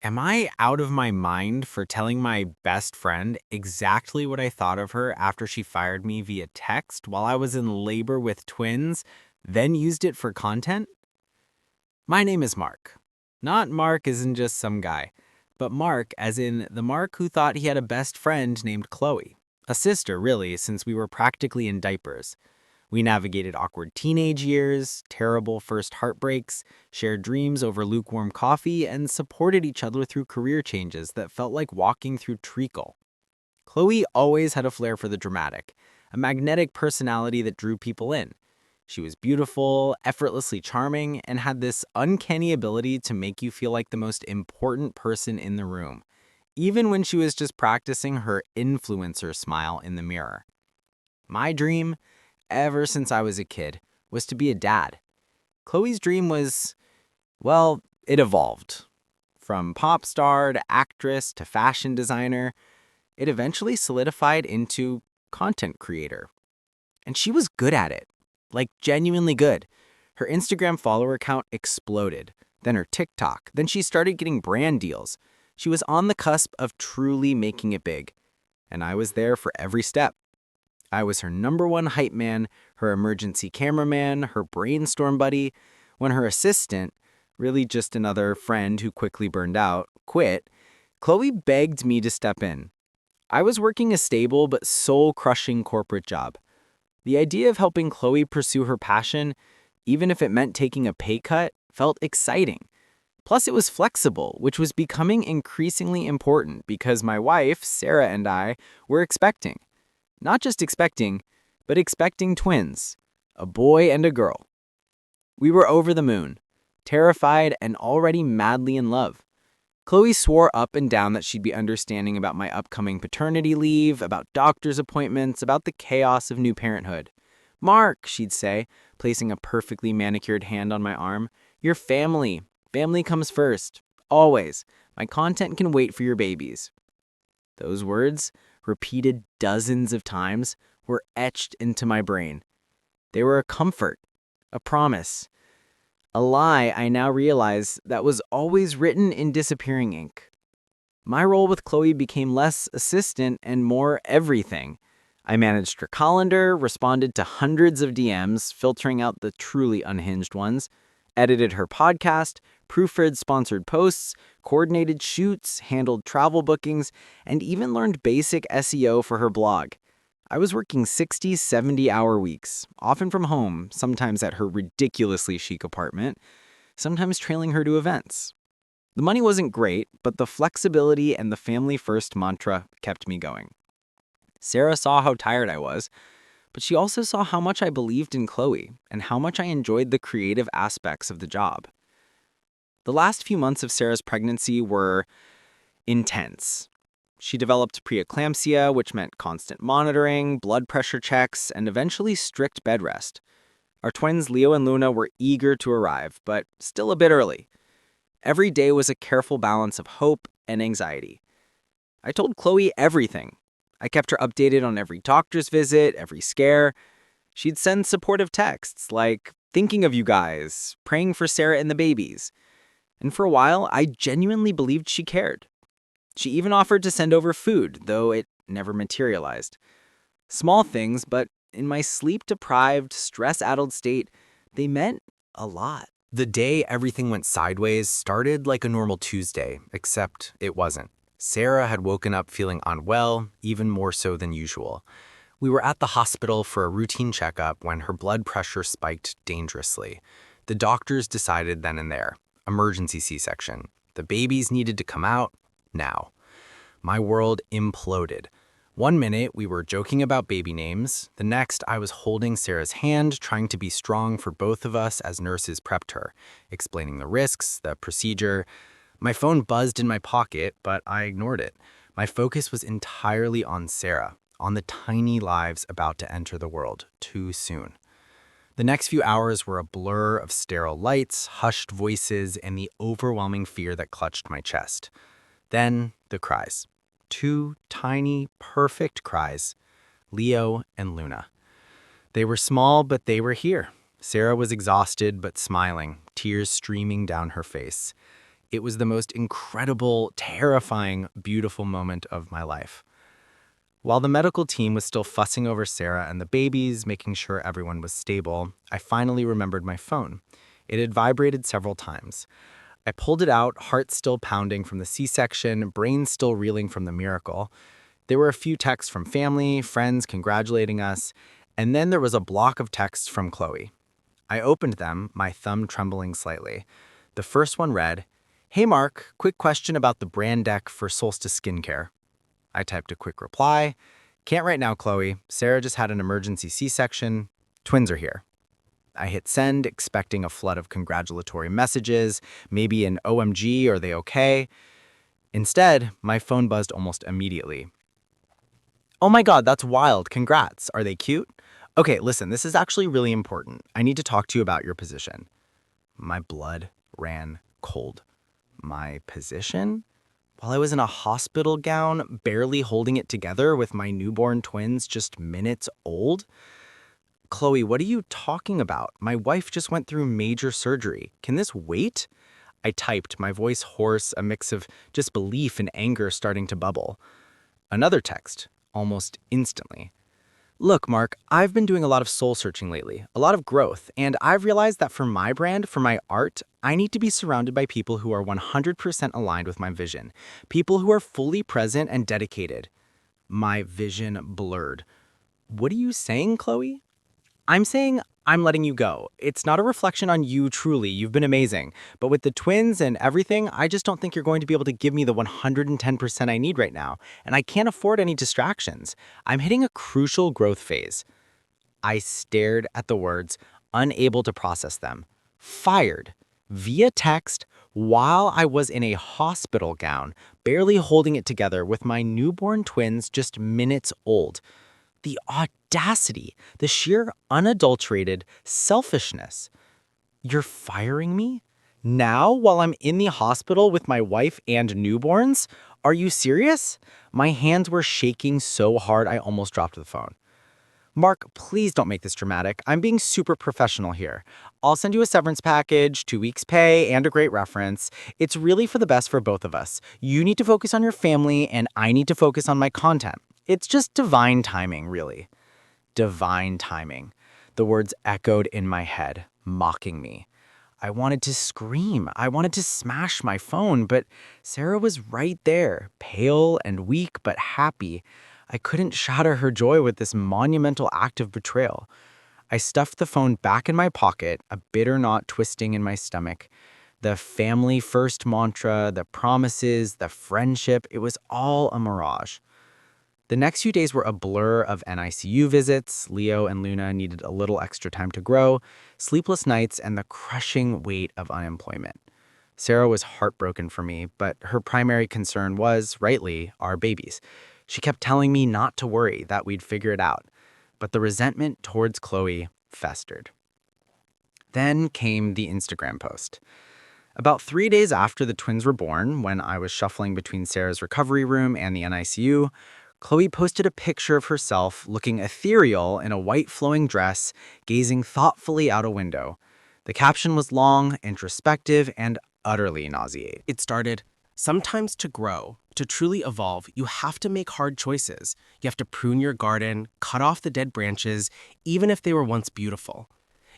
Am I out of my mind for telling my best friend exactly what I thought of her after she fired me via text while I was in labor with twins, then used it for content? My name is Mark. Not Mark isn't just some guy, but Mark as in the Mark who thought he had a best friend named Chloe. A sister, really, since we were practically in diapers. We navigated awkward teenage years, terrible first heartbreaks, shared dreams over lukewarm coffee, and supported each other through career changes that felt like walking through treacle. Chloe always had a flair for the dramatic, a magnetic personality that drew people in. She was beautiful, effortlessly charming, and had this uncanny ability to make you feel like the most important person in the room, even when she was just practicing her influencer smile in the mirror. My dream, ever since I was a kid, was to be a dad. Chloe's dream was, well, it evolved. From pop star to actress to fashion designer, it eventually solidified into content creator. And she was good at it, like genuinely good. Her Instagram follower count exploded, then her TikTok, then she started getting brand deals. She was on the cusp of truly making it big, and I was there for every step. I was her number one hype man, her emergency cameraman, her brainstorm buddy. When her assistant, really just another friend who quickly burned out, quit, Chloe begged me to step in. I was working a stable but soul-crushing corporate job. The idea of helping Chloe pursue her passion, even if it meant taking a pay cut, felt exciting. Plus, it was flexible, which was becoming increasingly important because my wife, Sarah, and I were expecting. Not just expecting, but expecting twins, a boy and a girl. We were over the moon, terrified and already madly in love. Chloe swore up and down that she'd be understanding about my upcoming paternity leave, about doctor's appointments, about the chaos of new parenthood. Mark, she'd say, placing a perfectly manicured hand on my arm, your family. Family comes first. Always. My content can wait for your babies. Those words, repeated dozens of times, were etched into my brain. They were a comfort, a promise, a lie I now realize that was always written in disappearing ink. My role with Chloe became less assistant and more everything. I managed her calendar, responded to hundreds of DMs, filtering out the truly unhinged ones, edited her podcast, proofread sponsored posts, coordinated shoots, handled travel bookings, and even learned basic SEO for her blog. I was working 60, 70-hour weeks, often from home, sometimes at her ridiculously chic apartment, sometimes trailing her to events. The money wasn't great, but the flexibility and the family-first mantra kept me going. Sarah saw how tired I was, but she also saw how much I believed in Chloe and how much I enjoyed the creative aspects of the job. The last few months of Sarah's pregnancy were intense. She developed preeclampsia, which meant constant monitoring, blood pressure checks, and eventually strict bed rest. Our twins Leo and Luna were eager to arrive, but still a bit early. Every day was a careful balance of hope and anxiety. I told Chloe everything. I kept her updated on every doctor's visit, every scare. She'd send supportive texts like, thinking of you guys, praying for Sarah and the babies. And for a while, I genuinely believed she cared. She even offered to send over food, though it never materialized. Small things, but in my sleep-deprived, stress-addled state, they meant a lot. The day everything went sideways started like a normal Tuesday, except it wasn't. Sarah had woken up feeling unwell, even more so than usual. We were at the hospital for a routine checkup when her blood pressure spiked dangerously. The doctors decided then and there, emergency C-section. The babies needed to come out now. My world imploded. One minute, we were joking about baby names. The next, I was holding Sarah's hand, trying to be strong for both of us as nurses prepped her, explaining the risks, the procedure. My phone buzzed in my pocket, but I ignored it. My focus was entirely on Sarah, on the tiny lives about to enter the world too soon. The next few hours were a blur of sterile lights, hushed voices, and the overwhelming fear that clutched my chest. Then, the cries. Two tiny, perfect cries. Leo and Luna. They were small, but they were here. Sarah was exhausted but smiling, tears streaming down her face. It was the most incredible, terrifying, beautiful moment of my life. While the medical team was still fussing over Sarah and the babies, making sure everyone was stable, I finally remembered my phone. It had vibrated several times. I pulled it out, heart still pounding from the C-section, brain still reeling from the miracle. There were a few texts from family, friends congratulating us, and then there was a block of texts from Chloe. I opened them, my thumb trembling slightly. The first one read, "Hey Mark, quick question about the brand deck for Solstice Skincare." I typed a quick reply. "Can't right now, Chloe. Sarah just had an emergency C-section. Twins are here." I hit send, expecting a flood of congratulatory messages, maybe an OMG, are they okay? Instead, my phone buzzed almost immediately. "Oh my god, that's wild. Congrats. Are they cute? Okay, listen, this is actually really important. I need to talk to you about your position." My blood ran cold. My position? While I was in a hospital gown, barely holding it together with my newborn twins just minutes old? "Chloe, what are you talking about? My wife just went through major surgery. Can this wait?" I typed, my voice hoarse, a mix of disbelief and anger starting to bubble. Another text, almost instantly. "Look, Mark, I've been doing a lot of soul searching lately, a lot of growth, and I've realized that for my brand, for my art, I need to be surrounded by people who are 100% aligned with my vision, people who are fully present and dedicated." My vision blurred. "What are you saying, Chloe?" "I'm saying I'm letting you go. It's not a reflection on you truly, you've been amazing. But with the twins and everything, I just don't think you're going to be able to give me the 110% I need right now, and I can't afford any distractions. I'm hitting a crucial growth phase." I stared at the words, unable to process them. Fired. Via text, while I was in a hospital gown, barely holding it together with my newborn twins just minutes old. The audacity, the sheer unadulterated selfishness. "You're firing me? Now, while I'm in the hospital with my wife and newborns? Are you serious?" My hands were shaking so hard I almost dropped the phone. "Mark, please don't make this dramatic. I'm being super professional here. I'll send you a severance package, 2 weeks pay, and a great reference. It's really for the best for both of us. You need to focus on your family, and I need to focus on my content. It's just divine timing, really." Divine timing. The words echoed in my head, mocking me. I wanted to scream. I wanted to smash my phone, but Sarah was right there, pale and weak but happy. I couldn't shatter her joy with this monumental act of betrayal. I stuffed the phone back in my pocket, a bitter knot twisting in my stomach. The family first mantra, the promises, the friendship, it was all a mirage. The next few days were a blur of NICU visits. Leo and Luna needed a little extra time to grow, sleepless nights, and the crushing weight of unemployment. Sarah was heartbroken for me, but her primary concern was, rightly, our babies. She kept telling me not to worry, that we'd figure it out. But the resentment towards Chloe festered. Then came the Instagram post. About 3 days after the twins were born, when I was shuffling between Sarah's recovery room and the NICU, Chloe posted a picture of herself looking ethereal in a white flowing dress, gazing thoughtfully out a window. The caption was long, introspective, and utterly nauseating. It started, "Sometimes to grow, to truly evolve, you have to make hard choices. You have to prune your garden, cut off the dead branches, even if they were once beautiful."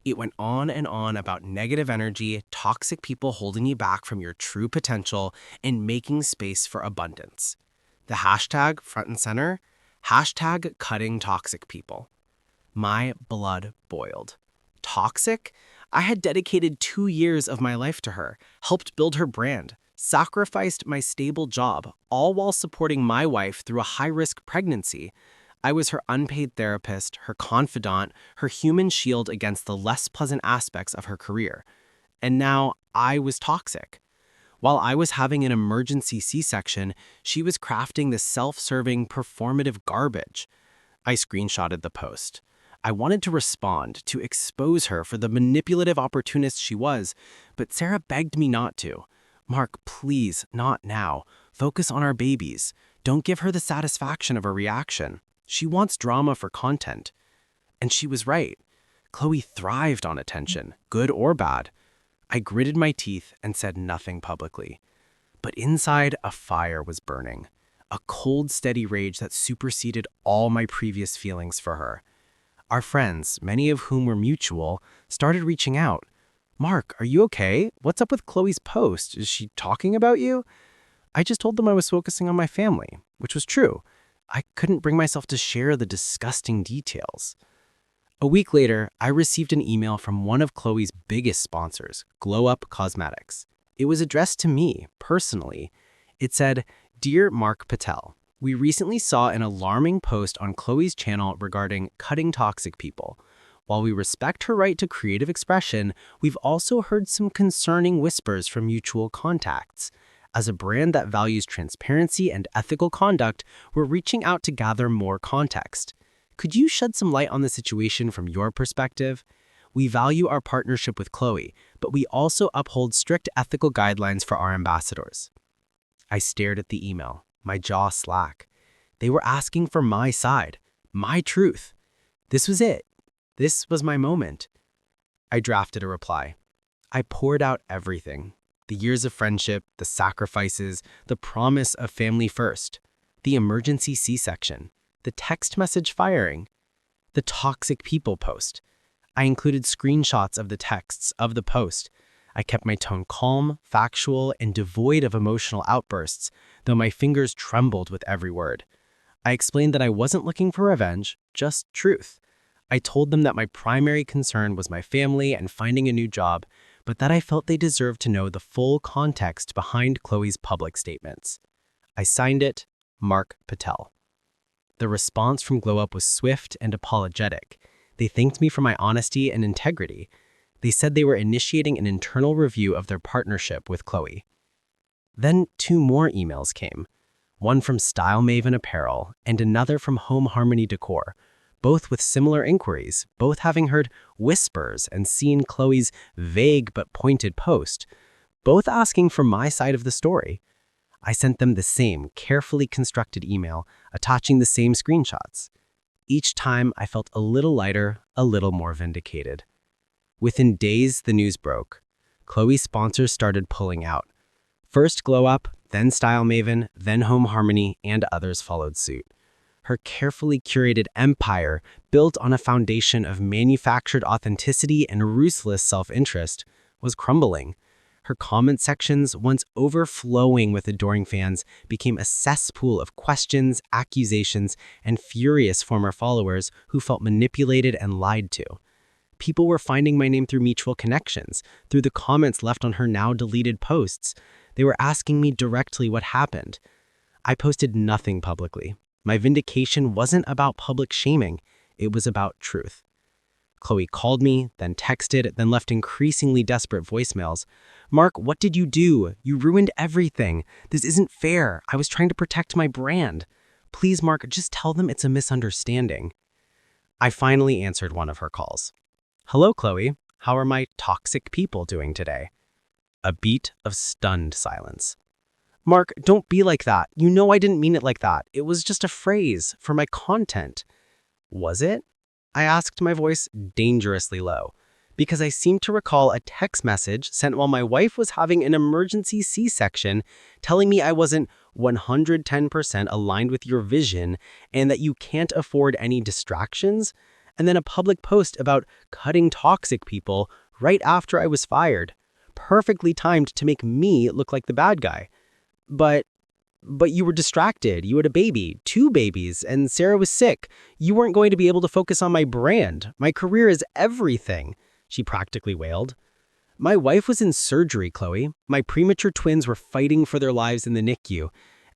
It went on and on about negative energy, toxic people holding you back from your true potential, and making space for abundance. The hashtag front and center, hashtag cutting toxic people. My blood boiled. Toxic? I had dedicated 2 years of my life to her, helped build her brand, sacrificed my stable job, all while supporting my wife through a high-risk pregnancy. I was her unpaid therapist, her confidant, her human shield against the less pleasant aspects of her career. And now I was toxic. While I was having an emergency C-section, she was crafting this self-serving, performative garbage. I screenshotted the post. I wanted to respond, to expose her for the manipulative opportunist she was, but Sarah begged me not to. "Mark, please, not now. Focus on our babies. Don't give her the satisfaction of a reaction. She wants drama for content." And she was right. Chloe thrived on attention, good or bad. I gritted my teeth and said nothing publicly. But inside, a fire was burning. A cold, steady rage that superseded all my previous feelings for her. Our friends, many of whom were mutual, started reaching out. "Mark, are you okay? What's up with Chloe's post? Is she talking about you?" I just told them I was focusing on my family, which was true. I couldn't bring myself to share the disgusting details. A week later, I received an email from one of Chloe's biggest sponsors, Glow Up Cosmetics. It was addressed to me, personally. It said, "Dear Mark Patel, we recently saw an alarming post on Chloe's channel regarding cutting toxic people. While we respect her right to creative expression, we've also heard some concerning whispers from mutual contacts. As a brand that values transparency and ethical conduct, we're reaching out to gather more context. Could you shed some light on the situation from your perspective? We value our partnership with Chloe, but we also uphold strict ethical guidelines for our ambassadors." I stared at the email, my jaw slack. They were asking for my side, my truth. This was it. This was my moment. I drafted a reply. I poured out everything. The years of friendship, the sacrifices, the promise of family first, the emergency C-section, the text message firing, the toxic people post. I included screenshots of the texts of the post. I kept my tone calm, factual, and devoid of emotional outbursts, though my fingers trembled with every word. I explained that I wasn't looking for revenge, just truth. I told them that my primary concern was my family and finding a new job, but that I felt they deserved to know the full context behind Chloe's public statements. I signed it, Mark Patel. The response from Glow Up was swift and apologetic. They thanked me for my honesty and integrity. They said they were initiating an internal review of their partnership with Chloe. Then 2 more emails came, one from Style Maven Apparel and another from Home Harmony Decor, both with similar inquiries, both having heard whispers and seen Chloe's vague but pointed post, both asking for my side of the story. I sent them the same carefully constructed email, attaching the same screenshots. Each time, I felt a little lighter, a little more vindicated. Within days, the news broke. Chloe's sponsors started pulling out. First Glow Up, then Style Maven, then Home Harmony, and others followed suit. Her carefully curated empire, built on a foundation of manufactured authenticity and ruthless self-interest, was crumbling. Her comment sections, once overflowing with adoring fans, became a cesspool of questions, accusations, and furious former followers who felt manipulated and lied to. People were finding my name through mutual connections, through the comments left on her now deleted posts. They were asking me directly what happened. I posted nothing publicly. My vindication wasn't about public shaming. It was about truth. Chloe called me, then texted, then left increasingly desperate voicemails. "Mark, what did you do? You ruined everything. This isn't fair. I was trying to protect my brand. Please, Mark, just tell them it's a misunderstanding." I finally answered one of her calls. "Hello, Chloe. How are my toxic people doing today?" A beat of stunned silence. "Mark, don't be like that. You know I didn't mean it like that. It was just a phrase for my content." "Was it?" I asked, my voice dangerously low, because I seemed to recall a text message sent while my wife was having an emergency C-section telling me I wasn't 110% aligned with your vision and that you can't afford any distractions, and then a public post about cutting toxic people right after I was fired, perfectly timed to make me look like the bad guy. But you were distracted. You had a baby, 2 babies, and Sarah was sick. You weren't going to be able to focus on my brand. My career is everything," she practically wailed. "My wife was in surgery, Chloe. My premature twins were fighting for their lives in the NICU.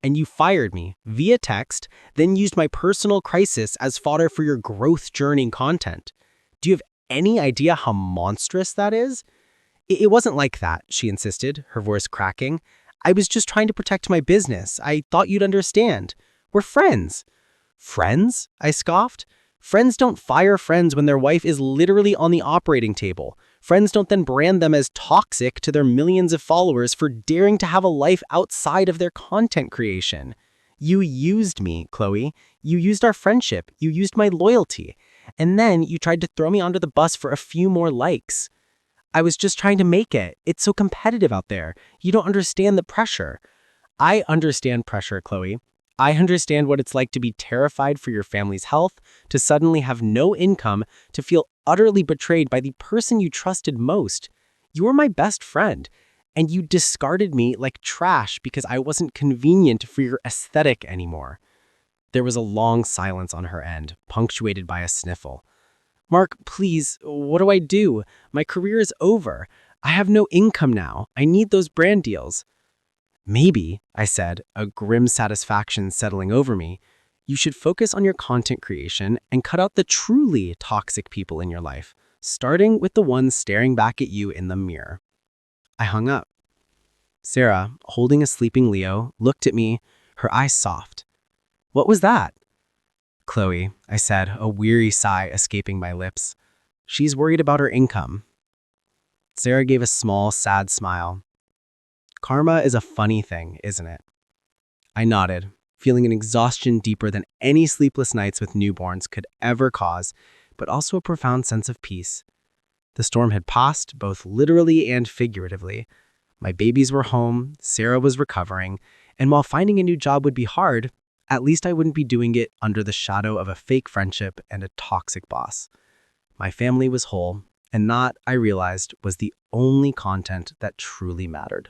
And you fired me via text, then used my personal crisis as fodder for your growth journey content. Do you have any idea how monstrous that is?" It wasn't like that," she insisted, her voice cracking. "I was just trying to protect my business. I thought you'd understand. We're friends." "Friends?" I scoffed. "Friends don't fire friends when their wife is literally on the operating table. Friends don't then brand them as toxic to their millions of followers for daring to have a life outside of their content creation. You used me, Chloe. You used our friendship. You used my loyalty. And then you tried to throw me under the bus for a few more likes." I was just trying to make it. It's so competitive out there. You don't understand the pressure. I understand pressure, Chloe. I understand what it's like to be terrified for your family's health, to suddenly have no income, to feel utterly betrayed by the person you trusted most. You were my best friend, and you discarded me like trash because I wasn't convenient for your aesthetic anymore. There was a long silence on her end, punctuated by a sniffle. Mark, please, what do I do? My career is over. I have no income now. I need those brand deals. Maybe, I said, a grim satisfaction settling over me, you should focus on your content creation and cut out the truly toxic people in your life, starting with the ones staring back at you in the mirror. I hung up. Sarah, holding a sleeping Leo, looked at me, her eyes soft. What was that? Chloe, I said, a weary sigh escaping my lips. She's worried about her income. Sarah gave a small, sad smile. Karma is a funny thing, isn't it? I nodded, feeling an exhaustion deeper than any sleepless nights with newborns could ever cause, but also a profound sense of peace. The storm had passed, both literally and figuratively. My babies were home, Sarah was recovering, and while finding a new job would be hard, at least I wouldn't be doing it under the shadow of a fake friendship and a toxic boss. My family was whole, and that, I realized, was the only content that truly mattered.